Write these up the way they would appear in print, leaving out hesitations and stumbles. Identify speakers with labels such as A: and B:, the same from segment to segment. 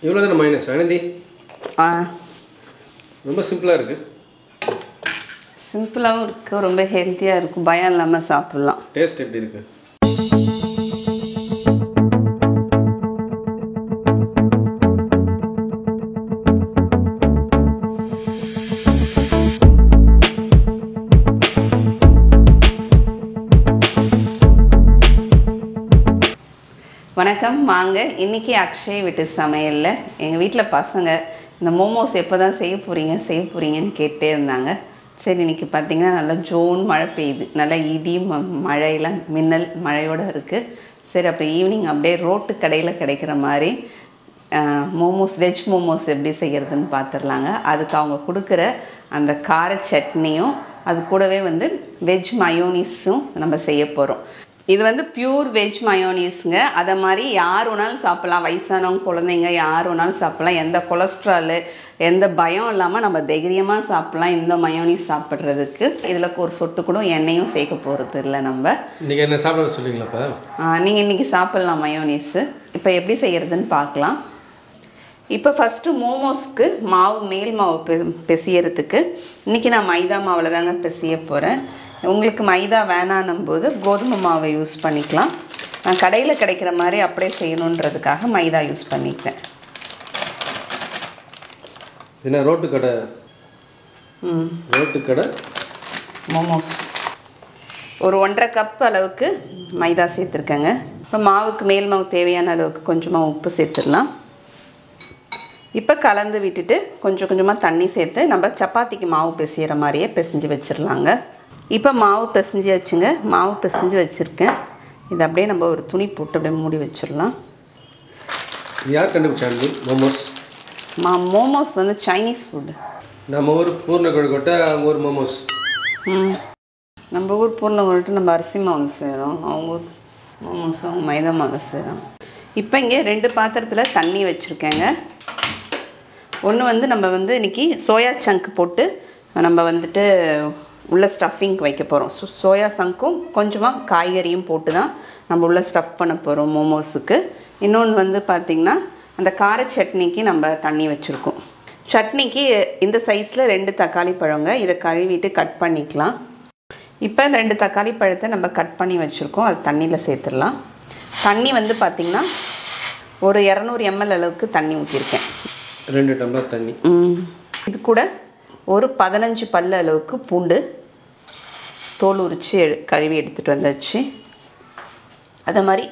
A: இவ்வளோதானே minus Ananthi? ரொம்ப சிம்பிளாக இருக்குது.
B: சிம்பிளாகவும் இருக்குது, ரொம்ப ஹெல்த்தியாக இருக்கும், பயம் இல்லாமல் சாப்பிட்லாம்.
A: டேஸ்ட் எப்படி இருக்குது?
B: வணக்கம். வாங்க, இன்றைக்கி அக்ஷய் வீட்டு சமையலில் எங்கள் வீட்டில் பசங்க இந்த மோமோஸ் எப்போ தான் செய்ய போகிறீங்கன்னு கேட்டே இருந்தாங்க. சரி, இன்றைக்கி பார்த்திங்கன்னா நல்லா ஜோன் மழை பெய்யுது, நல்லா இடி மழையெல்லாம் மின்னல் மழையோடு இருக்குது. சரி, அப்போ ஈவினிங் அப்படியே ரோட்டு கடையில் கிடைக்கிற மாதிரி மோமோஸ், வெஜ் மோமோஸ் எப்படி செய்கிறதுன்னு பார்த்துடலாங்க. அதுக்கு அவங்க கொடுக்குற அந்த கார சட்னியும் அது கூடவே வெஜ் மயோனீஸும் நம்ம செய்ய போகிறோம். இது பியூர் வெஜ் மயோனீஸுங்க. அதை மாதிரி யார் வேணாலும் சாப்பிட்லாம், வயசானவங்க, குழந்தைங்க யார் வேணாலும் சாப்பிட்லாம். எந்த கொலஸ்ட்ராலு எந்த பயம் இல்லாமல் நம்ம தைரியமாக சாப்பிட்லாம் இந்த மயோனீஸ் சாப்பிட்றதுக்கு. இதில் ஒரு சொட்டு கூட எண்ணெயும் சேர்க்க போகிறது இல்லை. நம்ம
A: இன்றைக்கி என்ன சாப்பிட சொல்லுவீங்களா?
B: நீங்கள் இன்றைக்கி சாப்பிட்லாம் மயோனீஸு. இப்போ எப்படி செய்கிறதுன்னு பார்க்கலாம். இப்போ ஃபஸ்ட்டு மோமோஸ்க்கு மாவு, மேல் மாவு பிசையறதுக்கு இன்றைக்கி நான் மைதா மாவில் தாங்க பிசைய போகிறேன். உங்களுக்கு மைதா வேணான்னும் போது கோதுமை மாவை யூஸ் பண்ணிக்கலாம். நான் கடையில் கிடைக்கிற மாதிரி அப்படியே செய்யணுன்றதுக்காக மைதா யூஸ் பண்ணிக்கிறேன்.
A: என்ன ரோட்டு கடை? ரோட்டு கடை
B: மோமோஸ் ஒரு 1.5 கப் அளவுக்கு மைதா சேர்த்துருக்கேங்க. இப்போ மாவுக்கு மேல் மாவு தேவையான அளவுக்கு கொஞ்சமாக உப்பு சேர்த்துடலாம். இப்போ கலந்து விட்டுட்டு கொஞ்சம் கொஞ்சமாக தண்ணி சேர்த்து நம்ம சப்பாத்திக்கு மாவு பிசைகிற மாதிரியே பிசைஞ்சு வச்சிடலாங்க. இப்போ மாவு பிசைஞ்சாச்சுங்க. மாவு பிசைஞ்சு வச்சுருக்கேன். இது அப்படியே நம்ம ஒரு துணி போட்டு அப்படியே மூடி வச்சிடலாம்.
A: யார் கண்டுபிடிச்சாங்க மோமோஸ்?
B: Momos Chinese food.
A: நம்ம ஊர் பூர்ண கொழுக்கட்டை, அவங்க ஊர் மோமோஸ்.
B: நம்ம ஊர் பூர்ண கொழுக்கட்டை நம்ம அரிசி மாவு செய்கிறோம், அவங்க ஊர் மோமோஸ் அவங்க மைதா மாவு செய்கிறோம். இப்போ இங்கே 2 பாத்திரத்தில் தண்ணி வச்சுருக்கேங்க. ஒன்று நம்ம இன்றைக்கி சோயா சங்க் போட்டு நம்ம உள்ள ஸ்டஃபிங் வைக்க போகிறோம். சோயா சங்க்கும் கொஞ்சமாக காய்கறியும் போட்டு தான் நம்ம உள்ள ஸ்டஃப் பண்ண போகிறோம் மோமோஸுக்கு. இன்னொன்று பார்த்திங்கன்னா அந்த கார சட்னிக்கு நம்ம தண்ணி வச்சுருக்கோம். சட்னிக்கு இந்த சைஸில் 2 தக்காளி பழங்க. இதை கழுவிட்டு கட் பண்ணிக்கலாம். இப்போ 2 தக்காளி பழத்தை நம்ம கட் பண்ணி வச்சுருக்கோம், அது தண்ணியில் சேர்த்துடலாம். தண்ணி பார்த்திங்கன்னா ஒரு 200 ml அளவுக்கு தண்ணி ஊற்றிருக்கேன்.
A: 2 டம்ளர் தண்ணி.
B: இது கூட ஒரு 15 பல்லு அளவுக்கு பூண்டு தோல் உரித்து கழுவி எடுத்துகிட்டு வந்தாச்சு. அதை மாதிரி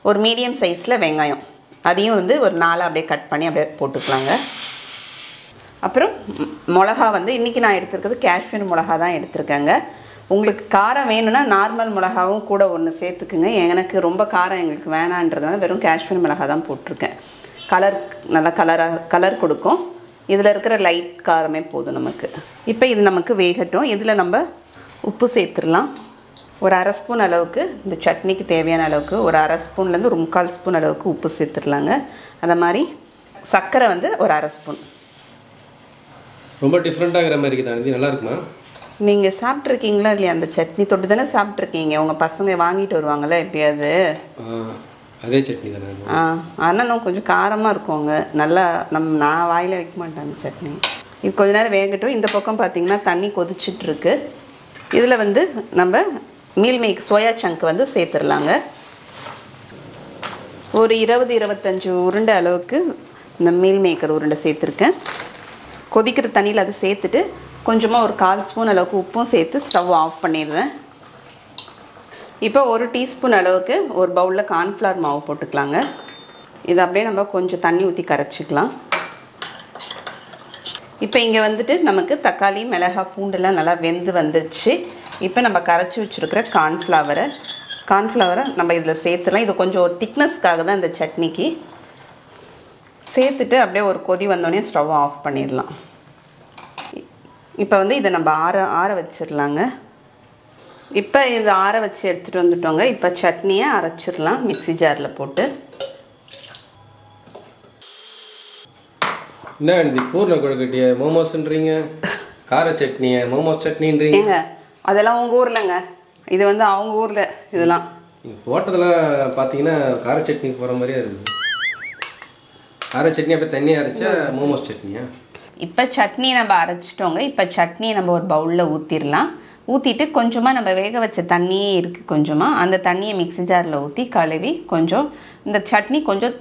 B: ஒரு மீடியம் சைஸில் வெங்காயம், அதையும் ஒரு 4 அப்படியே கட் பண்ணி அப்படியே போட்டுக்கலாங்க. அப்புறம் மிளகா இன்றைக்கி நான் எடுத்துருக்கிறது காஷ்மீர் மிளகா தான் எடுத்துருக்கேங்க. உங்களுக்கு காரம் வேணும்னா நார்மல் மிளகாவும் கூட ஒன்று சேர்த்துக்குங்க. எனக்கு ரொம்ப காரம் எங்களுக்கு வேணான்றதுனால வெறும் காஷ்மீர் மிளகா தான் போட்டிருக்கேன். நல்லா கலர் கொடுக்கும். இதில் இருக்கிற லைட் காரமே போதும் நமக்கு. இப்போ இது நமக்கு வேகட்டும். இதில் நம்ம உப்பு சேர்த்துடலாம். ஒரு 1/2 ஸ்பூன் அளவுக்கு, இந்த சட்னிக்கு தேவையான அளவுக்கு ஒரு 1/2 ஸ்பூன்லேருந்து ஒரு 3/4 ஸ்பூன் அளவுக்கு உப்பு சேர்த்துடலாங்க. அதை மாதிரி சர்க்கரை ஒரு 1/2 ஸ்பூன்.
A: ரொம்ப டிஃப்ரெண்ட்டாகிற மாதிரி இருக்குது. நல்லா இருக்குமா?
B: நீங்கள் சாப்பிட்ருக்கீங்களா இல்லையா? அந்த சட்னி தொட்டு தானே சாப்பிட்ருக்கீங்க. உங்கள் பசங்க வாங்கிட்டு வருவாங்களே எப்பயாவது,
A: அதே சட்னி தானே?
B: ஆனால் நான் கொஞ்சம் காரமாக இருக்குங்க. நல்லா நான் வாயில் வைக்க மாட்டேன் அந்த சட்னி. இது கொஞ்ச நேரம் வேகட்டும். இந்த பக்கம் பார்த்திங்கன்னா தண்ணி கொதிச்சிட்ருக்கு. இதில் நம்ம மீல் மேக் சோயா சங்க் சேர்த்துடலாங்க. ஒரு 20-25 உருண்டை அளவுக்கு இந்த மீல் மேக்கர் உருண்டை சேர்த்துருக்கேன். கொதிக்கிற தண்ணியில் அதை சேர்த்துட்டு கொஞ்சமாக ஒரு 1/4 ஸ்பூன் அளவுக்கு உப்பும் சேர்த்து ஸ்டவ் ஆஃப் பண்ணிடுறேன். இப்போ 1 டீஸ்பூன் அளவுக்கு ஒரு பவுலில் கார்ன்ஃப்ளவர் மாவு போட்டுக்கலாங்க. இதை அப்படியே நம்ம கொஞ்சம் தண்ணி ஊற்றி கரைச்சிக்கலாம். இப்போ இங்கே நமக்கு தக்காளி, மிளகாய், பூண்டெல்லாம் நல்லா வெந்து வந்துச்சு. இப்போ நம்ம கரைச்சி வச்சுருக்கிற கார்ன்ஃப்ளவரை நம்ம இதில் சேர்த்துலாம். இது கொஞ்சம் ஒரு திக்னஸ்க்காக தான் இந்த சட்னிக்கு. சேர்த்துட்டு அப்படியே ஒரு கொதி வந்தோடனே ஸ்டவ் ஆஃப் பண்ணிடலாம். இப்போ இதை நம்ம ஆற வச்சிடலாங்க. இப்போ இது ஆற வச்சு எடுத்துகிட்டு வந்துட்டோங்க. இப்போ சட்னியை அரைச்சிடலாம் மிக்ஸி ஜாரில் போட்டு.
A: என்ன எழுதி பூர்ண கொழுக்கட்டையை மோமோஸ்ன்றீங்க, கார சட்னியை மோமோஸ் சட்னின்றீங்க?
B: அதெல்லாம் உங்கள் ஊர்லங்க, இது அவங்க ஊரில். இதெல்லாம்
A: போட்டதெல்லாம் பார்த்தீங்கன்னா கார சட்னி போகிற மாதிரியே இருக்குது. கார சட்னி அப்படியே தண்ணி அரைச்சா மோமோஸ் சட்னியா?
B: இப்போ சட்னி நம்ம அரைச்சிட்டோங்க. இப்போ சட்னியை நம்ம ஒரு பவுலில் ஊற்றிடலாம். ஊற்றிட்டு கொஞ்சமாக நம்ம வேக வச்ச தண்ணியே இருக்குது, கொஞ்சமாக அந்த தண்ணியை மிக்ஸி ஜாரில் ஊற்றி கழுவி கொஞ்சம் இந்த சட்னி கொஞ்சம்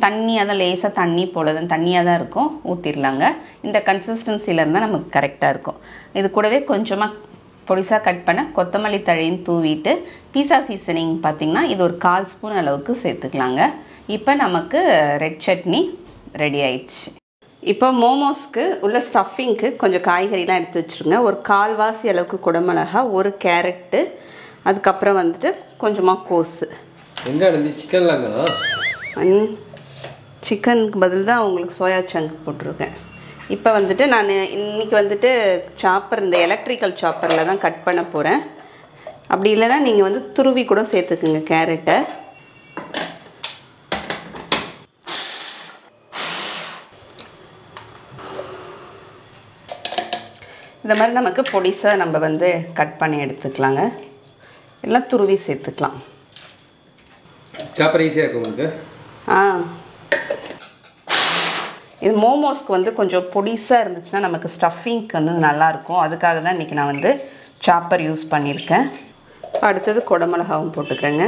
B: தண்ணியாக தான், லேசாக தண்ணி போல தான் தண்ணியாக தான் இருக்கும், ஊற்றிடலாங்க. இந்த கன்சிஸ்டன்சியில் இருந்தால் நமக்கு கரெக்டாக இருக்கும். இது கூடவே கொஞ்சமாக பொடிசாக கட் பண்ண கொத்தமல்லி தழையும் தூவிட்டு பீஸா சீசனிங் பார்த்திங்கன்னா இது ஒரு 1/4 ஸ்பூன் அளவுக்கு சேர்த்துக்கலாங்க. இப்போ நமக்கு ரெட் சட்னி ரெடி ஆயிடுச்சு. இப்போ மோமோஸ்க்கு உள்ள ஸ்டஃபிங்க்கு கொஞ்சம் காய்கறிலாம் எடுத்து வச்சுருங்க. ஒரு 1/4 வாசி அளவுக்கு குடமிளகா, ஒரு கேரட்டு, அதுக்கப்புறம் வந்துட்டு கொஞ்சமாக கோஸு.
A: எங்கே இருந்து சிக்கன்லாங்களா?
B: சிக்கனுக்கு பதில் தான் உங்களுக்கு சோயா சங்க் போட்டிருக்கேன். இப்போ வந்துட்டு நான் இன்றைக்கி வந்துட்டு சாப்பர், இந்த எலக்ட்ரிக்கல் சாப்பரில் தான் கட் பண்ண போகிறேன். அப்படி இல்லைன்னா நீங்கள் வந்து துருவி கூட சேர்த்துக்குங்க கேரட்டை. இந்த மாதிரி நமக்கு பொடிசாக நம்ம வந்து கட் பண்ணி எடுத்துக்கலாங்க. எல்லாம் துருவி சேர்த்துக்கலாம்.
A: சாப்பர் ஈஸியாக இருக்கும் உங்களுக்கு?
B: இது மோமோஸ்க்கு வந்து கொஞ்சம் பொடிசாக இருந்துச்சுன்னா நமக்கு ஸ்டஃபிங்க்கு வந்து நல்லாயிருக்கும். அதுக்காக தான் இன்றைக்கி நான் வந்து சாப்பர் யூஸ் பண்ணியிருக்கேன். அடுத்தது குடமிளகாவும் போட்டுக்கிறேங்க.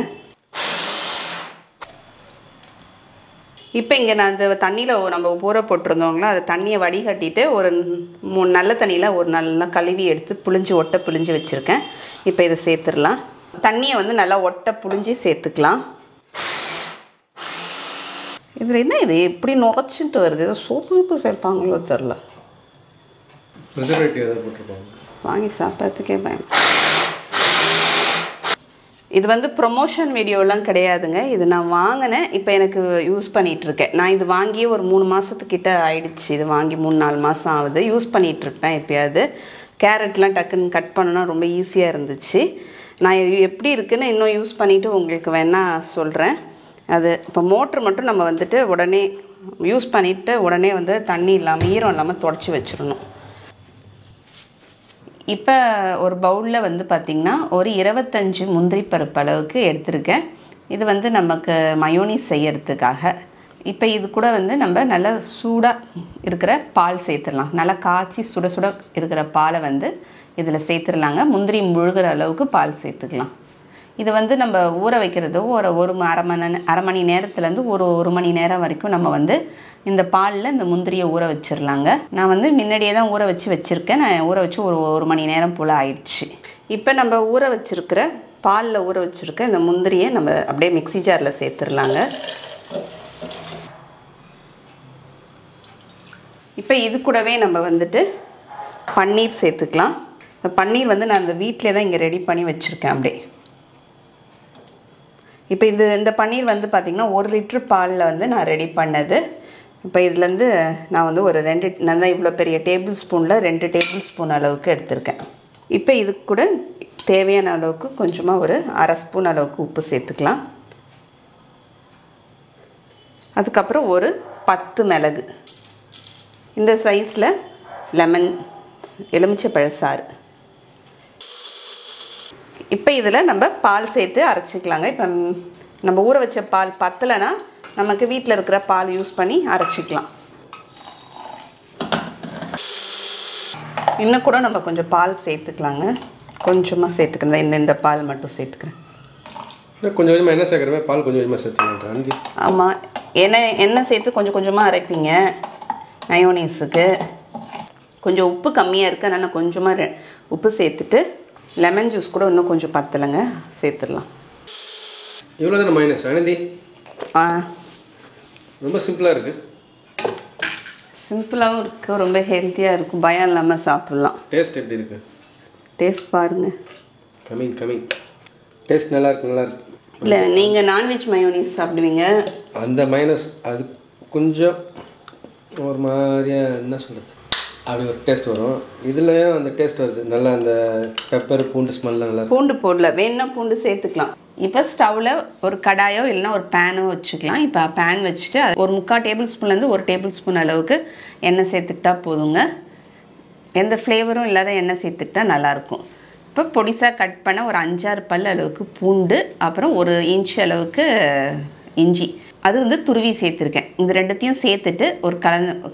B: இப்போ இங்கே நான் அந்த தண்ணியில் நம்ம ஊற போட்டிருந்தோங்களா, அது தண்ணியை வடிகட்டிட்டு ஒரு நல்ல தண்ணியில் ஒரு நல்லா கழுவி எடுத்து புளிஞ்சு வச்சுருக்கேன். இப்போ இதை சேர்த்துடலாம். தண்ணியை வந்து நல்லா புளிஞ்சு சேர்த்துக்கலாம். இதில் என்ன இது எப்படி நுரைச்சிட்டு வருது? ஏதோ சோப்பு சேர்ப்பாங்களோ தெரில. வாங்கி சாப்பிட்றதுக்கே பயம். இது வந்து ப்ரொமோஷன் வீடியோலாம் கிடையாதுங்க. இது நான் வாங்கினேன், இப்போ எனக்கு யூஸ் பண்ணிகிட்ருக்கேன். நான் இது வாங்கி ஒரு 3 மாதத்துக்கிட்ட ஆயிடுச்சு. இது வாங்கி 3-4 மாதம் ஆகுது. யூஸ் பண்ணிகிட்ருப்பேன் எப்போயாவது. கேரட்லாம் டக்குன்னு கட் பண்ணணும்னா ரொம்ப ஈஸியாக இருந்துச்சு. நான் எப்படி இருக்குன்னு இன்னும் யூஸ் பண்ணிவிட்டு உங்களுக்கு வேணால் சொல்கிறேன். அது இப்போ மோட்ரு மட்டும் நம்ம வந்துட்டு உடனே யூஸ் பண்ணிவிட்டு உடனே வந்து தண்ணி இல்லாமல் ஈரம் இல்லாமல் துடைச்சி வச்சிடணும். இப்போ ஒரு பவுலில் வந்து பார்த்திங்கன்னா ஒரு 25 முந்திரி பருப்பு அளவுக்கு எடுத்திருக்கேன். இது வந்து நமக்கு மயோனிஸ் செய்யறதுக்காக. இப்போ இது கூட வந்து நம்ம நல்லா சூடாக இருக்கிற பால் சேர்த்துடலாம். நல்லா காய்ச்சி சுட இருக்கிற பாலை வந்து இதில் சேர்த்துடலாங்க. முந்திரி முழுகிற அளவுக்கு பால் சேர்த்துக்கலாம். இது வந்து நம்ம ஊற வைக்கிறதோ ஒரு அரை மணி நேரத்துலேருந்து ஒரு மணி நேரம் வரைக்கும் நம்ம வந்து இந்த பாலில் இந்த முந்திரியை ஊற வச்சிடலாங்க. நான் வந்து முன்னாடியே தான் ஊற வச்சுருக்கேன். நான் ஊற வச்சு ஒரு மணி நேரம் போல் ஆயிடுச்சு. இப்போ நம்ம ஊற வச்சுருக்கிற பாலில் ஊற வச்சுருக்க இந்த முந்திரியை நம்ம அப்படியே மிக்ஸி ஜாரில் சேர்த்துடலாங்க. இப்போ இது கூடவே நம்ம வந்துட்டு பன்னீர் சேர்த்துக்கலாம். பன்னீர் வந்து நான் இந்த வீட்டிலே தான் இங்கே ரெடி பண்ணி வச்சுருக்கேன் அப்படியே. இப்போ இந்த பன்னீர் வந்து பார்த்திங்கன்னா 1 லிட்டர் பாலில் வந்து நான் ரெடி பண்ணது. இப்போ இதுலேருந்து நான் வந்து ஒரு 2 நான் தான் இவ்வளோ பெரிய டேபிள் ஸ்பூனில் 2 டேபிள் ஸ்பூன் அளவுக்கு எடுத்திருக்கேன். இப்போ இது கூட தேவையான அளவுக்கு கொஞ்சமாக ஒரு அரை ஸ்பூன் அளவுக்கு உப்பு சேர்த்துக்கலாம். அதுக்கப்புறம் ஒரு 10 மிளகு, இந்த சைஸில் எலுமிச்சை சாறு. இப்போ இதில் நம்ம பால் சேர்த்து அரைச்சிக்கலாங்க. இப்போ நம்ம ஊற வச்ச பால் பத்தலைன்னா நமக்கு வீட்டில் இருக்கிற பால் யூஸ் பண்ணி அரைச்சிக்கலாம். இன்னும் கூட நம்ம கொஞ்சம் பால் சேர்த்துக்கலாங்க. கொஞ்சமாக சேர்த்துக்கிறேன். இந்த பால் மட்டும் சேர்த்துக்கிறேன்.
A: கொஞ்சம் கொஞ்சமாக என்ன சேர்க்குறேன், பால் கொஞ்சம் கொஞ்சமாக சேர்த்துக்கிறேன்.
B: ஆமாம், எண்ணெய் சேர்த்து கொஞ்சமாக அரைப்பீங்க மயோனீஸுக்கு. கொஞ்சம் உப்பு கம்மியாக இருக்குது, அதனால் கொஞ்சமாக உப்பு சேர்த்துட்டு லெமன் ஜூஸ் கூட இன்னும் கொஞ்சம் பத்தலைங்க, சேர்த்துடலாம்.
A: இவ்வளோ தானே மைனஸ் ஆனந்தி? ரொம்ப சிம்பிளாக இருக்குது.
B: சிம்பிளாகவும் இருக்குது, ரொம்ப ஹெல்த்தியாக இருக்கும், பயம் இல்லாமல் சாப்பிட்லாம்.
A: டேஸ்ட் எப்படி இருக்குது?
B: டேஸ்ட் பாருங்கள்.
A: கமிங் டேஸ்ட் நல்லாயிருக்கு.
B: இல்லை, நீங்கள் நான்வெஜ் மயோனீஸ் சாப்பிடுவீங்க.
A: அந்த மைனஸ் அது கொஞ்சம் ஒரு மாதிரியாக என்ன சொல்கிறது, அப்படி ஒரு டேஸ்ட் வரும். இதுலேயும் அந்த டேஸ்ட் வருது நல்லா. அந்த பெப்பர் பூண்டு ஸ்மெல்லாம் நல்லா.
B: பூண்டு போடல, வேணும்னா பூண்டு சேர்த்துக்கலாம். இப்போ ஸ்டவ்வில் ஒரு கடாயோ இல்லைன்னா ஒரு பேனோ வச்சுக்கலாம். இப்போ பேன் வச்சுட்டு ஒரு 3/4 டேபிள் ஸ்பூன்லேருந்து 1 டேபிள் ஸ்பூன் அளவுக்கு எண்ணெய் சேர்த்துக்கிட்டா போதுங்க. எந்த ஃப்ளேவரும் இல்லாத எண்ணெய் சேர்த்துக்கிட்டா நல்லாயிருக்கும். இப்போ பொடிசாக கட் பண்ண ஒரு 5-6 பல் அளவுக்கு பூண்டு, அப்புறம் 1 இன்ச் அளவுக்கு இஞ்சி அது வந்து துருவி சேர்த்துருக்கேன். இந்த ரெண்டுத்தையும் சேர்த்துட்டு ஒரு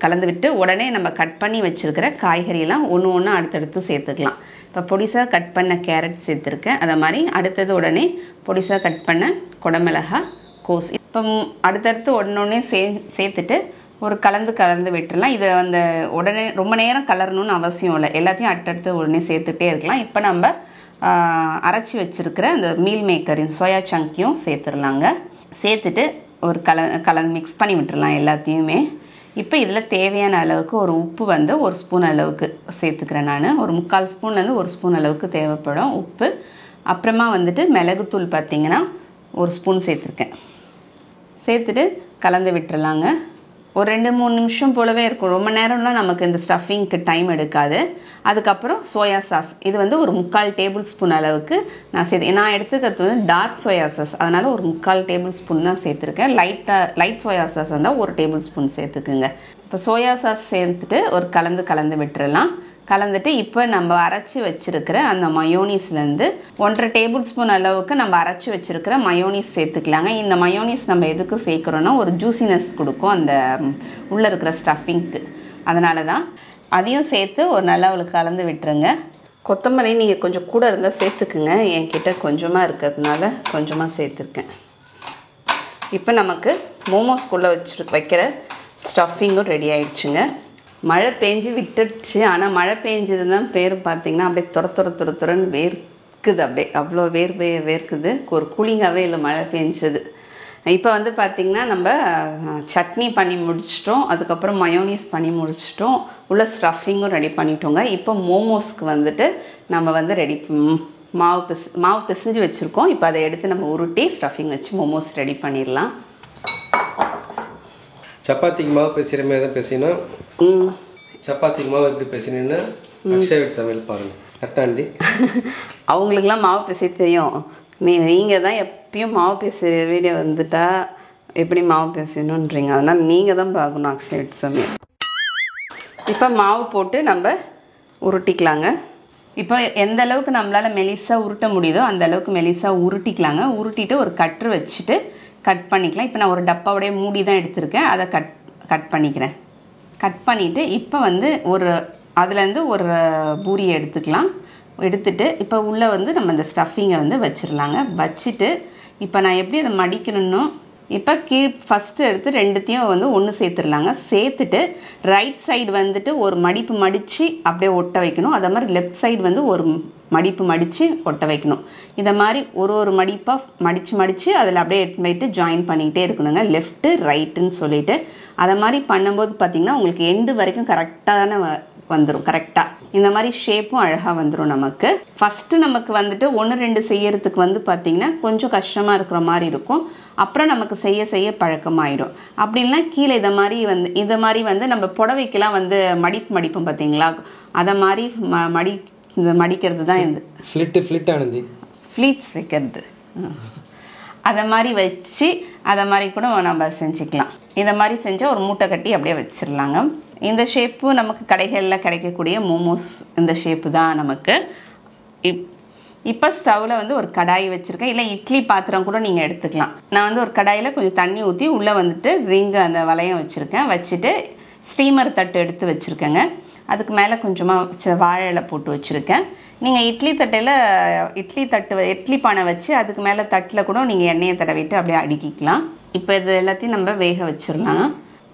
B: கலந்து விட்டு உடனே நம்ம கட் பண்ணி வச்சுருக்கிற காய்கறியெல்லாம் ஒன்று ஒன்று அடுத்தடுத்து சேர்த்துக்கலாம். இப்போ பொடிசாக கட் பண்ண கேரட் சேர்த்துருக்கேன். அதை மாதிரி அடுத்தது உடனே பொடிசாக கட் பண்ண குடமிளகா, கோஸ். இப்போ அடுத்தடுத்து ஒன்று சேர்த்துட்டு ஒரு கலந்து விட்டுடலாம். இதை அந்த உடனே ரொம்ப நேரம் கலரணும்னு அவசியம் இல்லை. எல்லாத்தையும் அடுத்தடுத்து உடனே சேர்த்துட்டே இருக்கலாம். இப்போ நம்ம அரைச்சி வச்சுருக்கிற அந்த மீல் மேக்கரின் சோயா சங்கையும் சேர்த்துடலாங்க. சேர்த்துட்டு ஒரு கலந்து மிக்ஸ் பண்ணி விட்டுடலாம் எல்லாத்தையுமே. இப்போ இதில் தேவையான அளவுக்கு ஒரு உப்பு வந்து 1 ஸ்பூன் அளவுக்கு சேர்த்துக்கிறேன் நான். ஒரு 3/4 ஸ்பூன்லேருந்து 1 ஸ்பூன் அளவுக்கு தேவைப்படும் உப்பு. அப்புறமா வந்துட்டு மிளகுத்தூள் பார்த்திங்கன்னா 1 ஸ்பூன் சேர்த்துருக்கேன். சேர்த்துட்டு கலந்து விட்டுறலாங்க. ஒரு 2-3 நிமிஷம் போலவே இருக்கும். ரொம்ப நேரம்லாம் நமக்கு இந்த ஸ்டஃபிங்க்கு டைம் எடுக்காது. அதுக்கப்புறம் சோயா சாஸ் இது வந்து ஒரு 3/4 டேபிள் ஸ்பூன் அளவுக்கு நான் எடுத்துக்கிறது வந்து டார்க் சோயா சாஸ். அதனால் ஒரு 3/4 டேபிள் ஸ்பூன் தான் சேர்த்துருக்கேன். லைட் சோயா சாஸ் இருந்தால் 1 டேபிள் ஸ்பூன் சேர்த்துக்குங்க. இப்போ சோயா சாஸ் சேர்த்துட்டு ஒரு கலந்து விட்டுறலாம். கலந்துட்டு இப்போ நம்ம அரைச்சி வச்சுருக்கிற அந்த மயோனீஸ்லேருந்து 1/2 டேபிள் ஸ்பூன் அளவுக்கு நம்ம அரைச்சி வச்சுருக்கிற மயோனீஸ் சேர்த்துக்கலாங்க. இந்த மயோனீஸ் நம்ம எதுக்கு சேர்க்குறோன்னா ஒரு ஜூசினஸ் கொடுக்கும் அந்த உள்ளே இருக்கிற ஸ்டஃபிங்க்கு. அதனால தான் அதையும் சேர்த்து ஒரு நல்லா அவளுக்கு கலந்து விட்டுருங்க. கொத்தமல்லி நீங்கள் கொஞ்சம் கூட இருந்தால் சேர்த்துக்குங்க. என்கிட்ட கொஞ்சமாக இருக்கிறதுனால கொஞ்சமாக சேர்த்துருக்கேன். இப்போ நமக்கு மோமோஸ்குள்ளே வைக்கிற ஸ்டஃபிங்கும் ரெடி ஆயிடுச்சுங்க. மழை பெஞ்சு விட்டுடுச்சு. ஆனால் மழை பெஞ்சது தான் பேர் பார்த்திங்கன்னா அப்படியே துரன்னு வேர்க்குது. அப்படியே அவ்வளோ வேர்க்குது. ஒரு கூலிங்காகவே இல்லை மழை பெஞ்சது. இப்போ வந்து பார்த்திங்கன்னா நம்ம சட்னி பண்ணி முடிச்சிட்டோம். அதுக்கப்புறம் மயோனீஸ் பண்ணி முடிச்சிட்டோம். உள்ள ஸ்டஃபிங்கும் ரெடி பண்ணிட்டோங்க. இப்போ மோமோஸ்க்கு வந்துட்டு நம்ம வந்து மாவு பிசைஞ்சு வச்சுருக்கோம். இப்போ அதை எடுத்து நம்ம உருட்டி ஸ்டஃபிங் வச்சு மோமோஸ் ரெடி பண்ணிடலாம்.
A: சப்பாத்திக்கு மாவு பேசுகிற மாதிரி தான் பேசினோம். சப்பாத்திக்கு மாவு எப்படி பேசினீங்கன்னா அக்ஷயா வீட்டு சமையல் பாருங்கள். கரெக்டாண்டி
B: அவங்களுக்குலாம் மாவு பேச தெரியும். நீங்கள் தான் எப்பயும் மாவு பேசுகிற வீடியோ வந்துட்டா எப்படி மாவு பேசணுன்றீங்க. அதனால் நீங்கள் தான் பார்க்கணும் அக்ஷயா வீட்டு சமையல். இப்போ மாவு போட்டு நம்ம உருட்டிக்கலாங்க. இப்போ எந்த அளவுக்கு நம்மளால் மெலிசாக உருட்ட முடியுதோ அந்த அளவுக்கு மெலிசாக உருட்டிக்கலாங்க. உருட்டிட்டு ஒரு கட்ரு வச்சுட்டு கட் பண்ணிக்கலாம். இப்போ நான் ஒரு டப்பாவுடைய மூடி தான் எடுத்திருக்கேன். அதை கட் பண்ணிக்கிறேன். கட் பண்ணிவிட்டு இப்போ வந்து அதுலேருந்து ஒரு பூரியை எடுத்துக்கலாம். எடுத்துட்டு இப்போ உள்ளே வந்து நம்ம இந்த ஸ்டஃபிங்கை வந்து வச்சிடலாங்க. வச்சுட்டு இப்போ நான் எப்படி அதை மடிக்கணும்னோ இப்போ ஃபஸ்ட்டு எடுத்து ரெண்டுத்தையும் வந்து ஒன்று சேர்த்துடலாங்க. சேர்த்துட்டு ரைட் சைடு வந்துட்டு ஒரு மடிப்பு மடித்து அப்படியே ஒட்ட வைக்கணும். அதே மாதிரி லெஃப்ட் சைடு வந்து ஒரு மடிப்பு மடித்து ஒட்ட வைக்கணும். இதை மாதிரி ஒரு மடிப்பாக மடித்து அதில் அப்படியே போயிட்டு ஜாயின் பண்ணிக்கிட்டே இருக்கணுங்க. லெஃப்ட்டு ரைட்டுன்னு சொல்லிட்டு அதை மாதிரி பண்ணும்போது பார்த்திங்கன்னா உங்களுக்கு எண்டு வரைக்கும் கரெக்டான வந்துடும். கரெக்டாக இந்த மாதிரி ஷேப்பும் அழகாக வந்துடும். நமக்கு ஃபஸ்ட்டு நமக்கு வந்துட்டு 1-2 செய்யறதுக்கு வந்து பார்த்திங்கன்னா கொஞ்சம் கஷ்டமாக இருக்கிற மாதிரி இருக்கும். அப்புறம் நமக்கு செய்ய பழக்கமாயிடும். அப்படின்னா கீழே இதை மாதிரி வந்து நம்ம புடவைக்கெல்லாம் வந்து மடிப்போம் பார்த்தீங்களா, அதை மாதிரி மடிக்கிறது தான் இது ஃப்ளீட்ஸ் வைக்கிறது. அதை மாதிரி வச்சு அதை மாதிரி கூட நம்ம செஞ்சுக்கலாம். இதை மாதிரி செஞ்சால் ஒரு மூட்டை கட்டி அப்படியே வச்சிடலாங்க. இந்த ஷேப்பு நமக்கு கடைகளில் கிடைக்கக்கூடிய மோமோஸ் இந்த ஷேப்பு தான் நமக்கு. இப்போ ஸ்டவ்வில் வந்து ஒரு கடாய் வச்சுருக்கேன். இல்லை இட்லி பாத்திரம் கூட நீங்கள் எடுத்துக்கலாம். நான் வந்து ஒரு கடாயில் கொஞ்சம் தண்ணி ஊற்றி உள்ளே வந்துட்டு ரிங்கு அந்த வளையம் வச்சுருக்கேன். வச்சுட்டு ஸ்டீமர் தட்டு எடுத்து வச்சுருக்கேங்க. அதுக்கு மேலே கொஞ்சமாக வாழை இலை போட்டு வச்சுருக்கேன். நீங்கள் இட்லி பானை வச்சு அதுக்கு மேலே தட்டில் கூட நீங்கள் எண்ணெயை தடவிட்டு அப்படியே அடுக்கிக்கலாம். இப்போ இது எல்லாத்தையும் நம்ம வேக வச்சிடலாம்.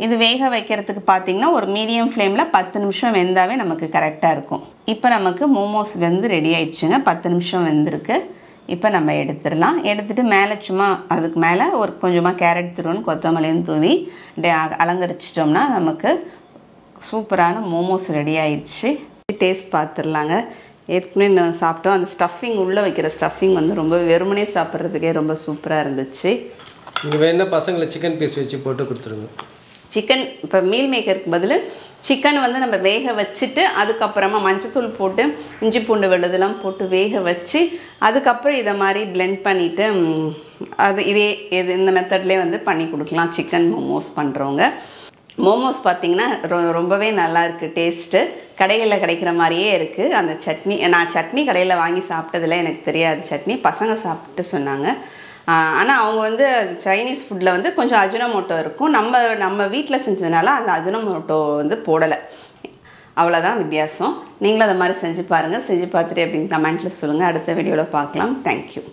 B: இது வேக வைக்கிறதுக்கு பார்த்தீங்கன்னா ஒரு மீடியம் ஃப்ளேமில் 10 நிமிஷம் வெந்தாவே நமக்கு கரெக்டாக இருக்கும். இப்போ நமக்கு மோமோஸ் வெந்து ரெடி ஆயிடுச்சுங்க. 10 நிமிஷம் வெந்திருக்கு. இப்போ நம்ம எடுத்துடலாம். எடுத்துகிட்டு மேலே சும்மா அதுக்கு மேலே ஒரு கொஞ்சமாக கேரட் துருவன் கொத்தமல்லியும் தூவி அலங்கரிச்சிட்டோம்னா நமக்கு சூப்பரான மோமோஸ் ரெடி ஆயிடுச்சு. டேஸ்ட் பார்த்துடலாங்க. ஏற்கனவே நான் சாப்பிட்டோம். அந்த ஸ்டஃபிங் உள்ளே வைக்கிற ஸ்டஃபிங் வந்து ரொம்ப வெறுமனே சாப்பிட்றதுக்கே ரொம்ப சூப்பராக இருந்துச்சு.
A: இங்கே வேணா பசங்களை சிக்கன் பீஸ் வச்சு போட்டு கொடுத்துருங்க.
B: சிக்கன் இப்போ மீல் மேக்கருக்கு பதில் சிக்கன் வந்து நம்ம வேக வச்சுட்டு அதுக்கப்புறமா மஞ்சத்தூள் போட்டு இஞ்சி பூண்டு விழுதெல்லாம் போட்டு வேக வச்சு அதுக்கப்புறம் இதை மாதிரி பிளெண்ட் பண்ணிவிட்டு இந்த மெத்தட்லேயே வந்து பண்ணி கொடுக்கலாம். சிக்கன் மோமோஸ் பண்ணுறவங்க மோமோஸ் பார்த்திங்கன்னா ரொம்பவே நல்லா இருக்குது. டேஸ்ட்டு கடைகளில் கிடைக்கிற மாதிரியே இருக்குது. அந்த சட்னி நான் சட்னி கடையில் வாங்கி சாப்பிட்டதில் எனக்கு தெரியாது. சட்னி பசங்க சாப்பிட்டு சொன்னாங்க. ஆனால் அவங்க வந்து சைனீஸ் ஃபுட்டில் வந்து கொஞ்சம் அஜினோமோட்டோ இருக்கும். நம்ம வீட்டில் செஞ்சதுனால அந்த அஜினோமோட்டோ வந்து போடலை. அவ்வளோதான் வித்தியாசம். நீங்களும் அதை மாதிரி செஞ்சு பாருங்கள். செஞ்சு பார்த்துட்டு அப்படின்னு கமெண்ட்டில் சொல்லுங்கள். அடுத்த வீடியோவில் பார்க்கலாம். தேங்க்யூ.